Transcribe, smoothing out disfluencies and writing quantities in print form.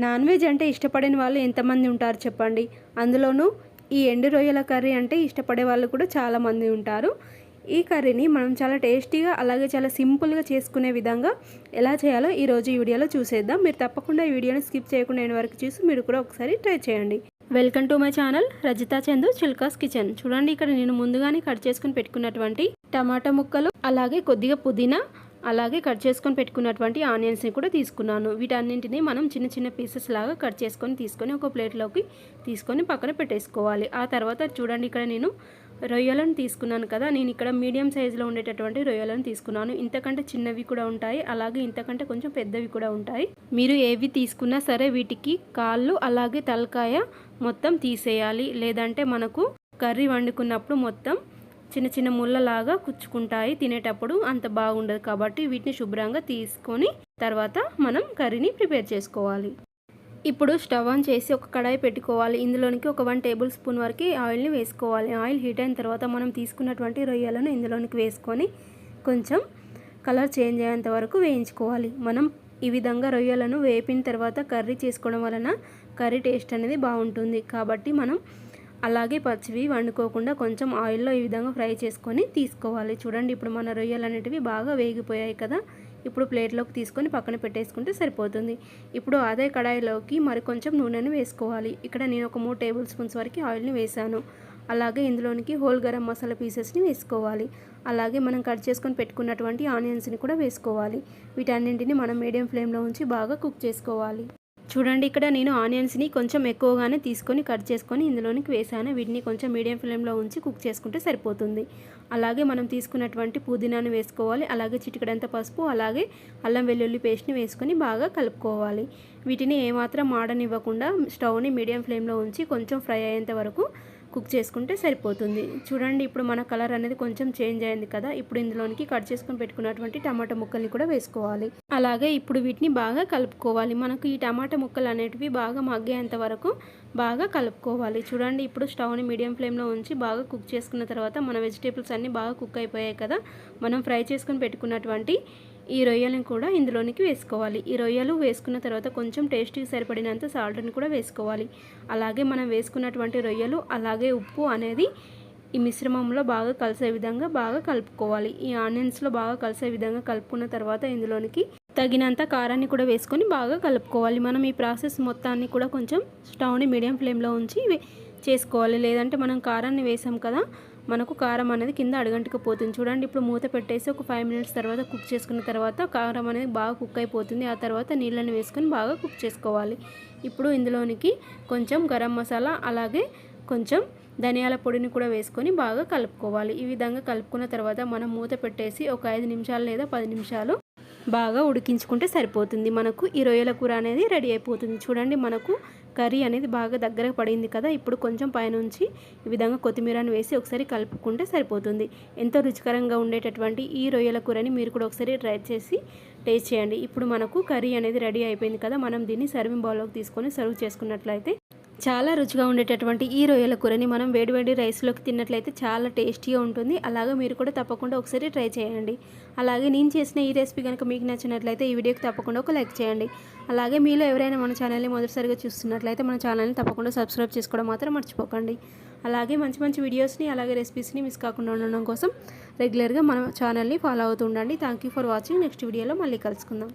Non veg అంటే ఇష్టపడని వాళ్ళు ఎంతమంది ఉంటారు చెప్పండి. అందులోనూ ఈ ఎండు రొయ్యల కర్రీ అంటే ఇష్టపడే వాళ్ళు కూడా చాలామంది ఉంటారు. ఈ కర్రీని మనం చాలా టేస్టీగా అలాగే చాలా సింపుల్గా చేసుకునే విధంగా ఎలా చేయాలో ఈరోజు ఈ వీడియోలో చూసేద్దాం. మీరు తప్పకుండా ఈ వీడియోని స్కిప్ చేయకుండా ఎండ్ వరకు చూసి మీరు కూడా ఒకసారి ట్రై చేయండి. Welcome to my channel Rajitha Chandu Chilka's kitchen. చూడండి, ఇక్కడ నేను ముందుగానే కట్ చేసుకుని పెట్టుకున్నటువంటి టమాటా ముక్కలు, అలాగే కొద్దిగా పుదీనా, అలాగే కట్ చేసుకొని పెట్టుకున్నటువంటి ఆనియన్స్ని కూడా తీసుకున్నాను. వీటన్నింటినీ మనం చిన్న చిన్న పీసెస్ లాగా కట్ తీసుకొని ఒక ప్లేట్లోకి తీసుకొని పక్కన పెట్టేసుకోవాలి. ఆ తర్వాత చూడండి, ఇక్కడ నేను రొయ్యలను తీసుకున్నాను కదా. నేను ఇక్కడ మీడియం సైజులో ఉండేటటువంటి రొయ్యలను తీసుకున్నాను. ఇంతకంటే చిన్నవి కూడా ఉంటాయి, అలాగే ఇంతకంటే కొంచెం పెద్దవి కూడా ఉంటాయి. మీరు ఏవి తీసుకున్నా సరే వీటికి కాళ్ళు అలాగే తలకాయ మొత్తం తీసేయాలి. లేదంటే మనకు కర్రీ వండుకున్నప్పుడు మొత్తం చిన్న చిన్న ముళ్ళలాగా కుచ్చుకుంటాయి, తినేటప్పుడు అంత బాగుండదు. కాబట్టి వీటిని శుభ్రంగా తీసుకొని తర్వాత మనం కర్రీని ప్రిపేర్ చేసుకోవాలి. ఇప్పుడు స్టవ్ ఆన్ చేసి ఒక కడాయి పెట్టుకోవాలి. ఇందులోనికి ఒక 1 టేబుల్ స్పూన్ వరకు ఆయిల్ని వేసుకోవాలి. ఆయిల్ హీట్ అయిన తర్వాత మనం తీసుకున్నటువంటి రొయ్యలను ఇందులోనికి వేసుకొని కొంచెం కలర్ చేంజ్ అయ్యేంత వరకు వేయించుకోవాలి. మనం ఈ విధంగా రొయ్యలను వేపిన తర్వాత కర్రీ చేసుకోవడం వలన కర్రీ టేస్ట్ అనేది బాగుంటుంది. కాబట్టి మనం అలాగే పచ్చివి వండుకోకుండా కొంచెం ఆయిల్లో ఈ విధంగా ఫ్రై చేసుకొని తీసుకోవాలి. చూడండి, ఇప్పుడు మన రొయ్యలు అనేటివి బాగా వేగిపోయాయి కదా. ఇప్పుడు ప్లేట్లోకి తీసుకొని పక్కన పెట్టేసుకుంటే సరిపోతుంది. ఇప్పుడు అదే కడాయిలోకి మరి కొంచెం నూనెను వేసుకోవాలి. ఇక్కడ నేను ఒక 3 టేబుల్ స్పూన్స్ వరకు ఆయిల్ని వేసాను. అలాగే ఇందులోనికి హోల్ గరం మసాలా పీసెస్ని వేసుకోవాలి. అలాగే మనం కట్ చేసుకొని పెట్టుకున్నటువంటి ఆనియన్స్ని కూడా వేసుకోవాలి. వీటన్నింటిని మనం మీడియం ఫ్లేమ్లో ఉంచి బాగా కుక్ చేసుకోవాలి. చూడండి, ఇక్కడ నేను ఆనియన్స్ని కొంచెం ఎక్కువగానే తీసుకొని కట్ చేసుకొని ఇందులోనికి వేసాను. వీటిని కొంచెం మీడియం ఫ్లేమ్లో ఉంచి కుక్ చేసుకుంటే సరిపోతుంది. అలాగే మనం తీసుకున్నటువంటి పుదీనాను వేసుకోవాలి. అలాగే చిటికెడంత పసుపు, అలాగే అల్లం వెల్లుల్లి పేస్ట్ని వేసుకొని బాగా కలుపుకోవాలి. వీటిని ఏమాత్రం మాడనివ్వకుండా స్టవ్ని మీడియం ఫ్లేమ్లో ఉంచి కొంచెం ఫ్రై అయ్యేంత వరకు కుక్ చేసుకుంటే సరిపోతుంది. చూడండి, ఇప్పుడు మన కలర్ అనేది కొంచెం చేంజ్ అయింది కదా. ఇప్పుడు ఇందులోనికి కట్ చేసుకొని పెట్టుకున్నటువంటి టమాటా ముక్కల్ని కూడా వేసుకోవాలి. అలాగే ఇప్పుడు వీటిని బాగా కలుపుకోవాలి. మనకు ఈ టమాటా ముక్కలు అనేటివి బాగా మగ్గేంత వరకు బాగా కలుపుకోవాలి. చూడండి, ఇప్పుడు స్టవ్ని మీడియం ఫ్లేమ్లో ఉంచి బాగా కుక్ చేసుకున్న తర్వాత మన వెజిటేబుల్స్ అన్నీ బాగా కుక్ అయిపోయాయి కదా. మనం ఫ్రై చేసుకొని పెట్టుకున్నటువంటి ఈ రొయ్యలను కూడా ఇందులోనికి వేసుకోవాలి. ఈ రొయ్యలు వేసుకున్న తర్వాత కొంచెం టేస్ట్కి సరిపడినంత సాల్ట్ని కూడా వేసుకోవాలి. అలాగే మనం వేసుకున్నటువంటి రొయ్యలు అలాగే ఉప్పు అనేది ఈ మిశ్రమంలో బాగా కలిసే విధంగా బాగా కలుపుకోవాలి. ఈ ఆనియన్స్లో బాగా కలిసే విధంగా కలుపుకున్న తర్వాత ఇందులోనికి తగినంత కారాన్ని కూడా వేసుకొని బాగా కలుపుకోవాలి. మనం ఈ ప్రాసెస్ మొత్తాన్ని కూడా కొంచెం స్టవ్ని మీడియం ఫ్లేమ్లో ఉంచి చేసుకోవాలి. లేదంటే మనం కారాన్ని వేసాం కదా, మనకు కారం అనేది కింద అడుగంటుకుపోతుంది. చూడండి, ఇప్పుడు మూత పెట్టేసి ఒక 5 మినిట్స్ తర్వాత కుక్ చేసుకున్న తర్వాత కారం అనేది బాగా కుక్ అయిపోతుంది. ఆ తర్వాత నీళ్ళని వేసుకొని బాగా కుక్ చేసుకోవాలి. ఇప్పుడు ఇందులోనికి కొంచెం గరం మసాలా అలాగే కొంచెం ధనియాల పొడిని కూడా వేసుకొని బాగా కలుపుకోవాలి. ఈ విధంగా కలుపుకున్న తర్వాత మనం మూత పెట్టేసి ఒక 5 నిమిషాలు లేదా 10 నిమిషాలు బాగా ఉడికించుకుంటే సరిపోతుంది. మనకు ఈ రొయ్యల కూర అనేది రెడీ అయిపోతుంది. చూడండి, మనకు కర్రీ అనేది బాగా దగ్గర పడింది కదా. ఇప్పుడు కొంచెం పైనుంచి ఈ విధంగా కొత్తిమీరను వేసి ఒకసారి కలుపుకుంటే సరిపోతుంది. ఎంతో రుచికరంగా ఉండేటటువంటి ఈ రొయ్యల కూరని మీరు కూడా ఒకసారి ట్రై చేసి టేస్ట్ చేయండి. ఇప్పుడు మనకు కర్రీ అనేది రెడీ అయిపోయింది కదా. మనం దీన్ని సర్వింగ్ బౌల్లోకి తీసుకొని సర్వ్ చేసుకున్నట్లయితే చాలా రుచిగా ఉండేటటువంటి ఈ రొయ్యల కూరని మనం వేడివేడి రైస్లోకి తిన్నట్లయితే చాలా టేస్టీగా ఉంటుంది. అలాగే మీరు కూడా తప్పకుండా ఒకసారి ట్రై చేయండి. అలాగే నేను చేసిన ఈ రెసిపీ కనుక మీకు నచ్చినట్లయితే ఈ వీడియోకి తప్పకుండా ఒక లైక్ చేయండి. అలాగే మీలో ఎవరైనా మన ఛానల్ని మొదటిసారిగా చూస్తున్నట్లయితే మన ఛానల్ని తప్పకుండా సబ్స్క్రైబ్ చేసుకోవడం మాత్రం మర్చిపోకండి. అలాగే మంచి మంచి వీడియోస్ని అలాగే రెసిపీస్ని మిస్ కాకుండా ఉండడం కోసం రెగ్యులర్గా మన ఛానల్ని ఫాలో అవుతూ ఉండండి. Thank you for watching. Next వీడియోలో మళ్ళీ కలుసుకుందాం.